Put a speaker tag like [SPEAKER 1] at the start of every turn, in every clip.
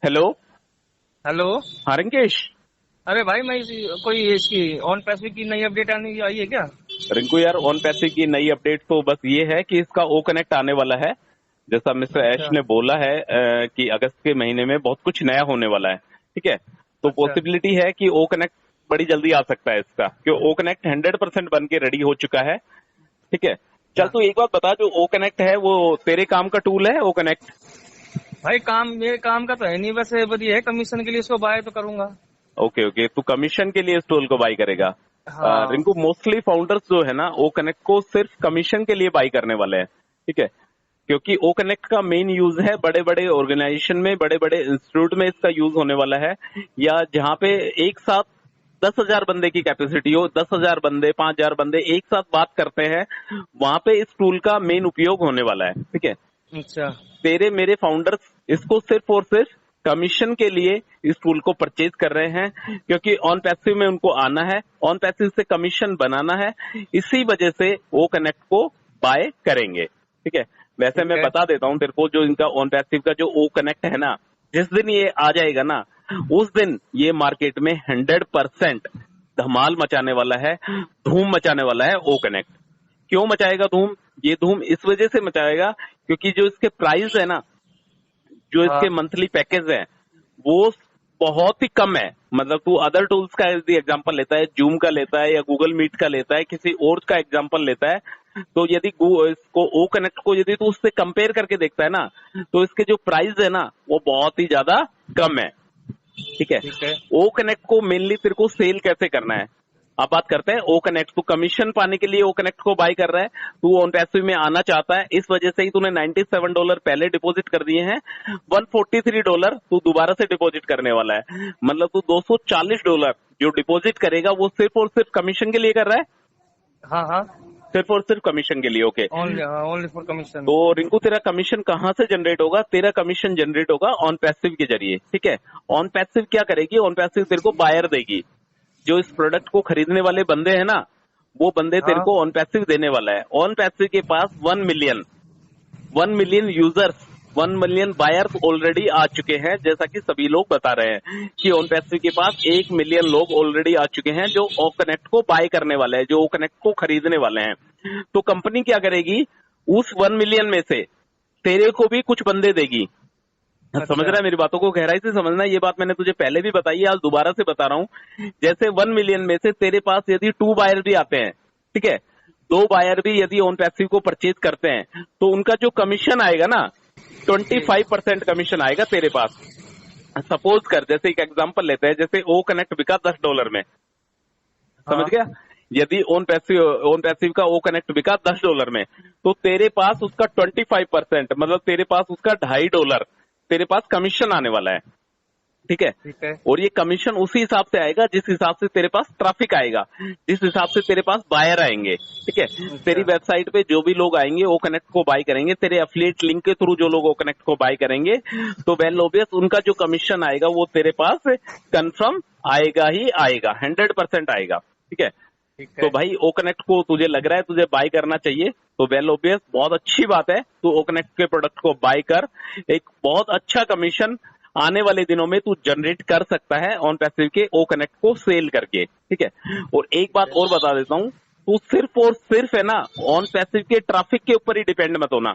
[SPEAKER 1] Hello.
[SPEAKER 2] Hello.
[SPEAKER 1] हाँ रिंकेश।
[SPEAKER 2] अरे भाई मैं कोई इसकी ऑन पैसिव की नई अपडेट आने आई है क्या?
[SPEAKER 1] रिंकू यार, ऑन पैसे की नई अपडेट तो बस ये है कि इसका ओ कनेक्ट आने वाला है। जैसा मिस्टर ऐश
[SPEAKER 2] अच्छा।
[SPEAKER 1] ने बोला है कि अगस्त के महीने में बहुत कुछ नया होने वाला है। ठीक है। तो
[SPEAKER 2] अच्छा।
[SPEAKER 1] पॉसिबिलिटी है कि ओ कनेक्ट बड़ी जल्दी आ सकता है इसका, क्योंकि ओ कनेक्ट 100% बन के रेडी हो चुका है। ठीक है। चल
[SPEAKER 2] अच्छा
[SPEAKER 1] तू एक बात बता, जो ओ कनेक्ट है वो तेरे काम का टूल है ओ कनेक्ट?
[SPEAKER 2] भाई, काम मेरे काम का तो है नहीं, वैसे बढ़िया है, कमीशन के लिए इसको बाय तो करूंगा।
[SPEAKER 1] ओके ओके, तू कमीशन के लिए इस टूल को बाई करेगा।
[SPEAKER 2] हाँ।
[SPEAKER 1] रिंकू, मोस्टली फाउंडर्स जो है ना ओ कनेक्ट को सिर्फ कमीशन के लिए बाई करने वाले हैं। ठीक है। क्योंकि ओ कनेक्ट का मेन यूज है बड़े बड़े ऑर्गेनाइजेशन में, बड़े बड़े इंस्टीट्यूट में इसका यूज होने वाला है। या जहां पे एक साथ 10,000 बंदे की कैपेसिटी हो, 10,000 बंदे, 5,000 बंदे एक साथ बात करते हैं, वहां पे इस टूल का मेन उपयोग होने वाला है। ठीक है।
[SPEAKER 2] अच्छा।
[SPEAKER 1] तेरे मेरे फाउंडर्स इसको सिर्फ और सिर्फ कमीशन के लिए इस टूल को परचेज कर रहे हैं, क्योंकि ऑन पैसिव में उनको आना है, ऑन पैसिव से कमीशन बनाना है। इसी वजह से वो कनेक्ट को बाय करेंगे। ठीक है। वैसे
[SPEAKER 2] ठीक
[SPEAKER 1] मैं
[SPEAKER 2] है।
[SPEAKER 1] बता देता हूं तेरे को, जो इनका ऑन पैसिव का जो ओ कनेक्ट है ना, जिस दिन ये आ जाएगा ना, उस दिन ये मार्केट में 100% धमाल मचाने वाला है, धूम मचाने वाला है ओ कनेक्ट। क्यों मचाएगा धूम? ये धूम इस वजह से मचाएगा क्योंकि जो इसके प्राइस है ना, जो इसके
[SPEAKER 2] हाँ।
[SPEAKER 1] मंथली पैकेज है, वो बहुत ही कम है। मतलब तू अदर टूल्स का यदि एग्जांपल लेता है, जूम का लेता है या गूगल मीट का लेता है, किसी और का एग्जांपल लेता है, तो यदि इसको ओ कनेक्ट को यदि तू उससे कंपेयर करके देखता है ना, तो इसके जो प्राइस है ना वो बहुत ही ज्यादा कम है। ठीक है।
[SPEAKER 2] ठीक है।
[SPEAKER 1] ओ कनेक्ट को मेनली तेरे को सेल कैसे करना है, अब बात करते हैं ओ कनेक्ट। तू कमीशन पाने के लिए ओ कनेक्ट को बाय कर रहा है, तू ऑन पैसिव में आना चाहता है, इस वजह से ही तूने $97 पहले डिपॉजिट कर दिए हैं, $143 तू दोबारा से डिपॉजिट करने वाला है। मतलब तू $240 जो डिपॉजिट करेगा वो सिर्फ और सिर्फ कमीशन के लिए कर रहा है।
[SPEAKER 2] हाँ हाँ।
[SPEAKER 1] सिर्फ और सिर्फ कमीशन के लिए। ओके।
[SPEAKER 2] ओनली, हाँ, ओनली फॉर कमीशन।
[SPEAKER 1] तो रिंकू, तेरा कमीशन कहाँ से जनरेट होगा? तेरा कमीशन जनरेट होगा ऑन पैसिव के जरिए। ठीक है। ऑन पैसिव क्या करेगी? ऑन पैसिव तेरे को बायर देगी। जो इस प्रोडक्ट को खरीदने वाले बंदे हैं ना, वो बंदे तेरे
[SPEAKER 2] हाँ।
[SPEAKER 1] को ऑन पैसिव देने वाला है। ऑन पैसिव के पास 1 million users, 1 million buyers already आ चुके हैं। जैसा कि सभी लोग बता रहे हैं कि ऑन पैसिव के पास 1 मिलियन लोग ऑलरेडी आ चुके हैं जो ओ कनेक्ट को बाय करने वाले हैं, जो ओ कनेक्ट को खरीदने वाले हैं। तो कंपनी क्या करेगी? उस 1 मिलियन में से तेरे को भी कुछ बंदे देगी। समझ
[SPEAKER 2] अच्छा।
[SPEAKER 1] रहा है मेरी बातों को? गहराई से समझना। ये बात मैंने तुझे पहले भी बताई है, आज दोबारा से बता रहा हूं। जैसे 1 मिलियन में से तेरे पास यदि 2 बायर भी आते हैं, ठीक है, 2 बायर भी यदि ऑन पैसिव को परचेज करते हैं, तो उनका जो कमीशन आएगा ना,
[SPEAKER 2] जी।
[SPEAKER 1] 25% कमीशन आएगा तेरे पास। सपोज कर, जैसे एक एग्जांपल लेते हैं, जैसे ओ कनेक्ट बिका $10 में, समझ
[SPEAKER 2] हाँ।
[SPEAKER 1] गया? यदि ऑन पैसिव का ओ कनेक्ट बिका $10 में, तो तेरे पास उसका 25%, मतलब तेरे पास उसका $2.5 तेरे पास कमीशन आने वाला है। ठीक है।
[SPEAKER 2] ठीक है।
[SPEAKER 1] और ये कमीशन उसी हिसाब से आएगा जिस हिसाब से तेरे पास ट्रैफिक आएगा, जिस हिसाब से तेरे पास बायर आएंगे। ठीक है। तेरी
[SPEAKER 2] अच्छा।
[SPEAKER 1] वेबसाइट पे जो भी लोग आएंगे ओ कनेक्ट को बाय करेंगे, तेरे एफिलिएट लिंक के थ्रू जो लोग ओ कनेक्ट को बाय करेंगे, तो वेल ऑब्वियस उनका जो कमीशन आएगा वो तेरे पास कंफर्म आएगा ही आएगा, 100% आएगा। ठीक है।
[SPEAKER 2] ठीक
[SPEAKER 1] तो
[SPEAKER 2] है।
[SPEAKER 1] भाई ओ कनेक्ट को तुझे लग रहा है तुझे बाय करना चाहिए, तो वेल ऑब्वियस बहुत अच्छी बात है, तू ओ कनेक्ट के प्रोडक्ट को बाय कर। एक बहुत अच्छा कमीशन आने वाले दिनों में तू जनरेट कर सकता है ऑन पैसिव के ओ कनेक्ट को सेल करके। ठीक है। और एक
[SPEAKER 2] ठीक
[SPEAKER 1] बात
[SPEAKER 2] है।
[SPEAKER 1] और बता देता हूं, तू सिर्फ और सिर्फ है ना ऑन पैसिव के ट्रैफिक के ऊपर ही डिपेंड मत होना।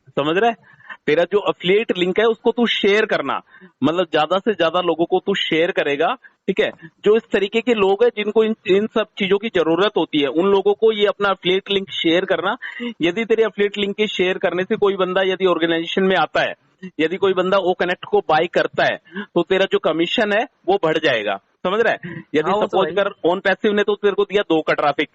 [SPEAKER 1] समझ रहा है? तेरा जो अफिलिएट लिंक है उसको तू शेयर करना, मतलब ज्यादा से ज्यादा लोगों को तू शेयर करेगा। ठीक है। जो इस तरीके के लोग हैं जिनको इन सब चीजों की जरूरत होती है, उन लोगों को ये अपना अफिलिएट लिंक शेयर करना। यदि तेरे अफिलिएट लिंक के शेयर करने से कोई बंदा यदि ऑर्गेनाइजेशन में आता है, यदि कोई बंदा ओ कनेक्ट को बाय करता है, तो तेरा जो कमीशन है वो बढ़ जाएगा। समझ रहा है? यदि
[SPEAKER 2] हाँ, वो तो
[SPEAKER 1] सपोज
[SPEAKER 2] भाई।
[SPEAKER 1] कर ऑन पैसिव ने तो तेरे को दिया 2 का ट्रैफिक,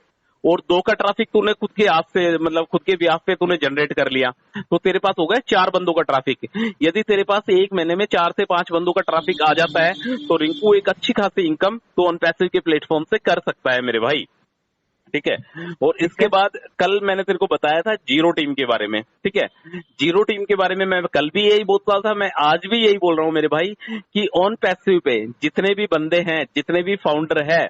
[SPEAKER 1] और 2 का ट्रैफिक तूने खुद के हाथ से, मतलब खुद के ब्याह पे तूने जनरेट कर लिया, तो तेरे पास हो गया 4 बंदों का ट्रैफिक। यदि तेरे पास एक महीने में 4 से 5 बंदों का ट्रैफिक आ जाता है, तो रिंकू एक अच्छी खासी इनकम तो ऑन पैसिव के प्लेटफॉर्म से कर सकता है मेरे भाई। ठीक है। और
[SPEAKER 2] ठीक
[SPEAKER 1] इसके
[SPEAKER 2] है।
[SPEAKER 1] बाद कल मैंने तेरे को बताया था जीरो टीम के बारे में। ठीक है। जीरो टीम के बारे में मैं कल भी यही बोल रहा था, मैं आज भी यही बोल रहा हूं मेरे भाई, कि ऑन पैसिव पे जितने भी बंदे हैं, जितने भी फाउंडर है,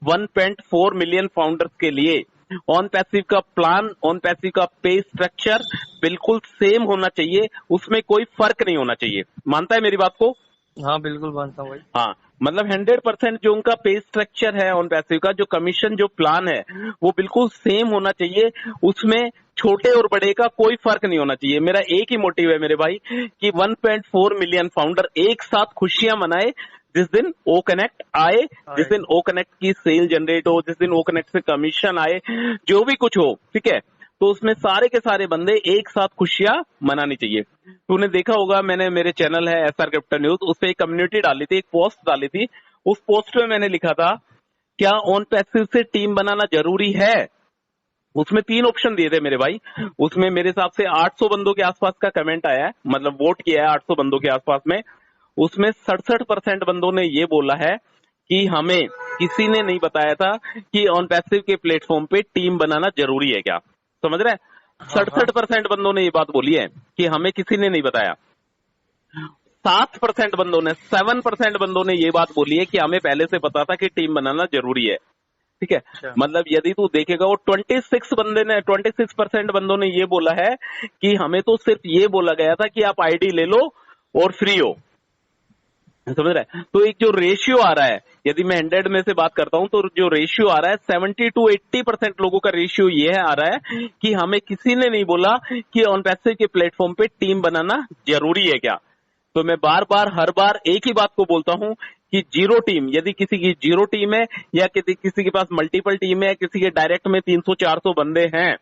[SPEAKER 1] 1.4 मिलियन फाउंडर्स के लिए ऑन पैसिव का प्लान, ऑन पैसिव का पे स्ट्रक्चर बिल्कुल सेम होना चाहिए, उसमें कोई फर्क नहीं होना चाहिए। मानता है मेरी बात को?
[SPEAKER 2] हाँ बिल्कुल मानता हूँ भाई।
[SPEAKER 1] हाँ, मतलब 100% जो उनका पे स्ट्रक्चर है ऑन पैसिव का, जो कमीशन जो प्लान है वो बिल्कुल सेम होना चाहिए, उसमें छोटे और बड़े का कोई फर्क नहीं होना चाहिए। मेरा एक ही मोटिव है मेरे भाई कि 1.4 मिलियन फाउंडर एक साथ खुशियां मनाए जिस दिन ओ कनेक्ट आए, जिस दिन ओ कनेक्ट की सेल जनरेट हो, जिस दिन ओ कनेक्ट से कमीशन आए, जो भी कुछ हो, ठीक है, तो उसमें सारे के सारे बंदे एक साथ खुशियां मनानी चाहिए। तूने देखा होगा, मैंने मेरे चैनल है एसआर क्रिप्टो न्यूज, उस पर एक कम्युनिटी डाली थी, एक पोस्ट डाली थी। उस पोस्ट में मैंने लिखा था क्या ऑन पैसिव से टीम बनाना जरूरी है। उसमें 3 ऑप्शन दिए थे मेरे भाई। उसमें मेरे हिसाब से 800 बंदों के आसपास का कमेंट आया है, मतलब वोट किया है 800 बंदों के आसपास में। उसमें 67% बंदों ने ये बोला है कि हमें किसी ने नहीं बताया था कि ऑन पैसिव के प्लेटफॉर्म पे टीम बनाना जरूरी है क्या। समझ रहे हैं?
[SPEAKER 2] हाँ हाँ
[SPEAKER 1] 67% बंदों ने ये बात बोली है कि हमें किसी ने नहीं बताया। 7% बंदों ने, 7% बंदों ने ये बात बोली है कि हमें पहले से पता था कि टीम बनाना जरूरी है। ठीक है,
[SPEAKER 2] अच्छा।
[SPEAKER 1] मतलब यदि तू देखेगा वो 26% बंदों ने ये बोला है कि हमें तो सिर्फ ये बोला गया था कि आप आईडी ले लो और फ्री हो। समझ रहा है? तो एक जो रेशियो आ रहा है, यदि मैं 100 में से बात करता हूं तो जो रेशियो आ रहा है 70 to 80% लोगों का रेशियो ये है आ रहा है कि हमें किसी ने नहीं बोला कि ऑन पैसिव के प्लेटफॉर्म पे टीम बनाना जरूरी है क्या। तो मैं बार बार हर बार एक ही बात को बोलता हूं कि जीरो टीम, यदि किसी की जीरो टीम है या किसी के पास मल्टीपल टीम है, किसी के डायरेक्ट में 300-400 बंदे हैं,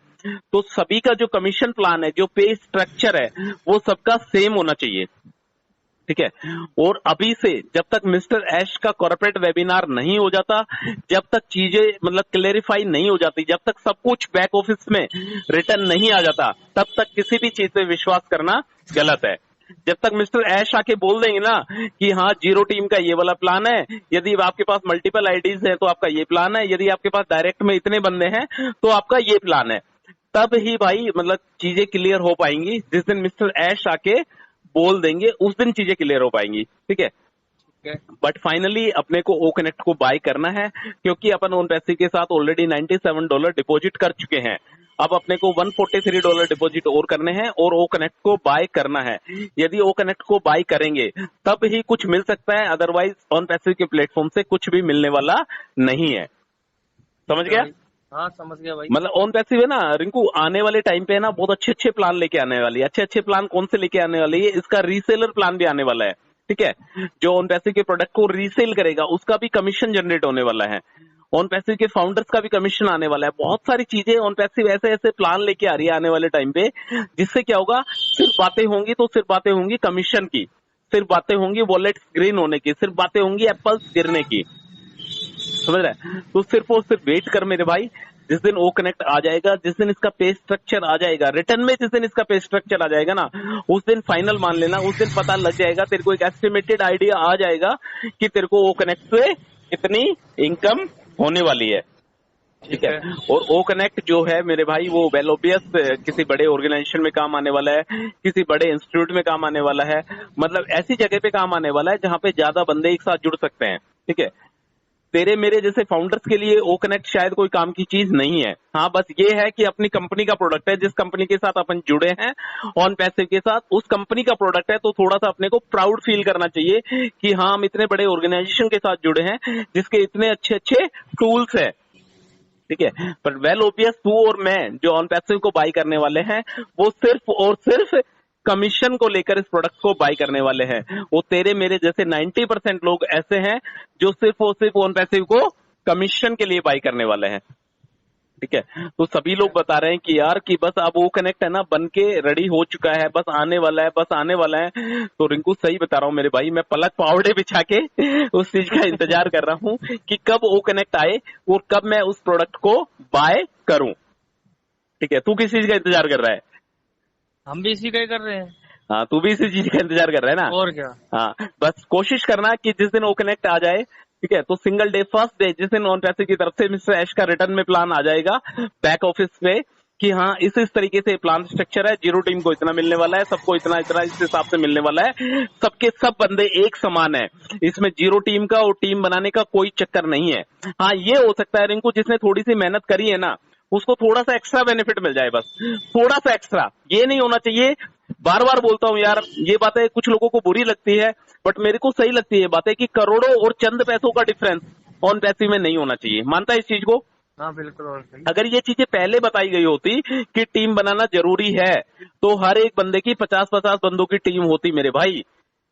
[SPEAKER 1] तो सभी का जो कमीशन प्लान है, जो पे स्ट्रक्चर है, वो सबका सेम होना चाहिए। ठीक है, और अभी से जब तक मिस्टर ऐश का कॉर्पोरेट वेबिनार नहीं हो जाता, जब तक चीजें मतलब क्लेरिफाई नहीं हो जाती, जब तक सब कुछ बैक ऑफिस में रिटर्न नहीं आ जाता, तब तक किसी भी चीज पे विश्वास करना गलत है। जब तक मिस्टर ऐश आके बोल देंगे ना कि हाँ जीरो टीम का ये वाला प्लान है, यदि आपके पास मल्टीपल आईडीज है तो आपका ये प्लान है, यदि आपके पास डायरेक्ट में इतने बंदे हैं तो आपका ये प्लान है, तब ही भाई मतलब चीजें क्लियर हो पाएंगी। जिस दिन मिस्टर ऐश आके बोल देंगे उस दिन चीजें क्लियर हो पाएंगी। ठीक है, बट फाइनली अपने को ओ कनेक्ट को बाय करना है, क्योंकि अपन ओन पैसे के साथ ऑलरेडी $97 डिपॉजिट कर चुके हैं। अब अपने को $143 डिपॉजिट और करने हैं और ओ कनेक्ट को बाय करना है। यदि ओ कनेक्ट को बाय करेंगे तब ही कुछ मिल सकता है, अदरवाइज ऑन पैसे के प्लेटफॉर्म से कुछ भी मिलने वाला नहीं है। समझ गया?
[SPEAKER 2] हाँ समझ गया भाई।
[SPEAKER 1] मतलब ऑन पैसिव है ना रिंकू, आने वाले टाइम पे है ना बहुत अच्छे अच्छे प्लान लेके आने वाली है। अच्छे अच्छे प्लान कौन से लेके आने वाले है? इसका रीसेलर प्लान भी आने वाला है। ठीक है, जो ऑन पैसिव के प्रोडक्ट को रीसेल करेगा उसका भी कमीशन जनरेट होने वाला है। ऑन पैसिव के फाउंडर्स का भी कमीशन आने वाला है। बहुत सारी चीजें ऑन पैसिव ऐसे ऐसे प्लान लेके आ रही है आने वाले टाइम पे, जिससे क्या होगा, सिर्फ बातें होंगी तो सिर्फ बातें होंगी कमीशन की, सिर्फ बातें होंगी वॉलेट्स ग्रीन होने की, सिर्फ बातें होंगी एप्पल्स गिरने की। समझ रहा है? तो सिर्फ और सिर्फ वेट कर मेरे भाई, जिस दिन ओ कनेक्ट आ जाएगा, जिस दिन इसका पे स्ट्रक्चर आ जाएगा रिटर्न में, जिस दिन इसका पे स्ट्रक्चर आ जाएगा ना, उस दिन फाइनल मान लेना, उस दिन पता लग जाएगा तेरे को, एक एस्टिमेटेड आइडिया आ जाएगा कि तेरे को ओ कनेक्ट से कितनी इनकम होने वाली है। ठीक है, और ओ कनेक्ट जो है मेरे भाई वो वेल ऑब्वियस किसी बड़े ऑर्गेनाइजेशन में काम आने वाला है, किसी बड़े इंस्टीट्यूट में काम आने वाला है, मतलब ऐसी जगह पे काम आने वाला है जहां पे ज्यादा बंदे एक साथ जुड़ सकते हैं। ठीक है, तेरे मेरे जैसे फाउंडर्स के लिए ओ कनेक्ट शायद कोई काम की चीज नहीं है। हाँ, बस ये है कि अपनी कंपनी का प्रोडक्ट है, जिस कंपनी के साथ अपन जुड़े हैं ऑन पैसिव के साथ, उस कंपनी का प्रोडक्ट है, तो थोड़ा सा अपने को प्राउड फील करना चाहिए कि हाँ हम इतने बड़े ऑर्गेनाइजेशन के साथ जुड़े हैं जिसके इतने अच्छे अच्छे टूल्स है। ठीक है, पर वेल ओबियस तू और मैं जो ऑन पैसिव को बाई करने वाले हैं वो सिर्फ और सिर्फ कमीशन को लेकर इस प्रोडक्ट को बाई करने वाले हैं। वो तेरे मेरे जैसे 90% लोग ऐसे हैं जो सिर्फ और सिर्फ ऑन पैसिव को कमीशन के लिए बाई करने वाले हैं। ठीक है, तो सभी लोग बता रहे हैं कि यार कि बस अब वो कनेक्ट है ना बन के रेडी हो चुका है, बस आने वाला है, बस आने वाला है। तो रिंकू सही बता रहा हूँ मेरे भाई, मैं पलक पावड़े बिछा के उस चीज का इंतजार कर रहा हूँ कि कब वो कनेक्ट आए और कब मैं उस प्रोडक्ट को बाय करूं। ठीक है, तू किस चीज का इंतजार कर रहा है?
[SPEAKER 2] हम भी इसी का ही कर रहे हैं।
[SPEAKER 1] हाँ, तू भी इसी चीज का इंतजार कर रहा है ना?
[SPEAKER 2] और क्या।
[SPEAKER 1] हाँ, बस कोशिश करना कि जिस दिन वो कनेक्ट आ जाए, ठीक है, तो सिंगल डे फर्स्ट डे जिस दिन ऑन पैसे की तरफ से मिस्टर ऐश का रिटर्न में प्लान आ जाएगा बैक ऑफिस पे कि हाँ इस तरीके से प्लान स्ट्रक्चर है, जीरो टीम को इतना मिलने वाला है, सबको इतना इतना इस हिसाब से मिलने वाला है, सबके सब बंदे एक समान है, इसमें जीरो टीम का और टीम बनाने का कोई चक्कर नहीं है। हाँ, ये हो सकता है रिंकू जिसने थोड़ी सी मेहनत करी है ना उसको थोड़ा सा एक्स्ट्रा बेनिफिट मिल जाए, बस थोड़ा सा एक्स्ट्रा। ये नहीं होना चाहिए, बार बार बोलता हूँ यार, ये बातें कुछ लोगों को बुरी लगती है बट मेरे को सही लगती है ये बातें कि करोड़ों और चंद पैसों का डिफरेंस ऑन पैसिव में नहीं होना चाहिए। मानता है इस चीज को?
[SPEAKER 2] हाँ बिल्कुल। और सही।
[SPEAKER 1] अगर ये चीजें पहले बताई गई होती कि टीम बनाना जरूरी है तो हर एक बंदे की 50-50 बंदों की टीम होती मेरे भाई।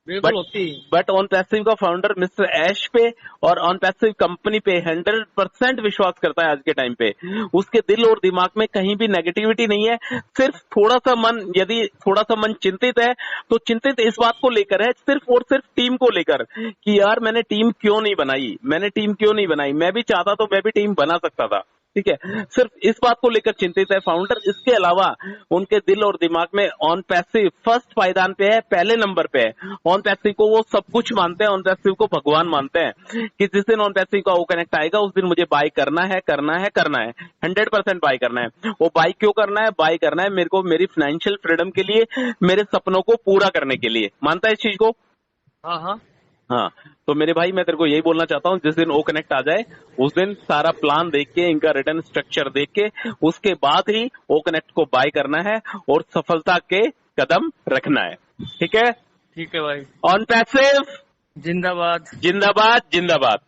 [SPEAKER 2] बिल्कुल होती।
[SPEAKER 1] बट ऑन पैसिव का फाउंडर मिस्टर ऐश पे और ऑन पैसिव कंपनी पे 100% विश्वास करता है आज के टाइम पे। उसके दिल और दिमाग में कहीं भी नेगेटिविटी नहीं है। सिर्फ थोड़ा सा मन, यदि थोड़ा सा मन चिंतित है तो चिंतित इस बात को लेकर है, सिर्फ और सिर्फ टीम को लेकर कि यार मैंने टीम क्यों नहीं बनाई, मैंने टीम क्यों नहीं बनाई। मैं भी चाहता तो मैं भी टीम बना सकता था, ठीक है। सिर्फ इस बात को लेकर चिंतित है फाउंडर। इसके अलावा उनके दिल और दिमाग में ऑन पैसिव फर्स्ट पायदान पे है, पहले नंबर पे है। ऑन पैसिव को वो सब कुछ मानते हैं, ऑन पैसिव को भगवान मानते हैं कि जिस दिन ऑन पैसिव का वो कनेक्ट आएगा उस दिन मुझे बाय करना है, करना है, करना है, 100% बाय करना है। वो बाय क्यों करना है? बाय करना है मेरे को मेरी फाइनेंशियल फ्रीडम के लिए, मेरे सपनों को पूरा करने के लिए। मानता है इस चीज को?
[SPEAKER 2] हाँ हाँ
[SPEAKER 1] हाँ, तो मेरे भाई मैं तेरे को यही बोलना चाहता हूँ, जिस दिन ओ कनेक्ट आ जाए उस दिन सारा प्लान देख के, इनका रिटर्न स्ट्रक्चर देख के, उसके बाद ही ओ कनेक्ट को बाय करना है और सफलता के कदम रखना है। ठीक है?
[SPEAKER 2] ठीक है भाई।
[SPEAKER 1] ऑन पैसिव
[SPEAKER 2] जिंदाबाद।
[SPEAKER 1] जिंदाबाद जिंदाबाद।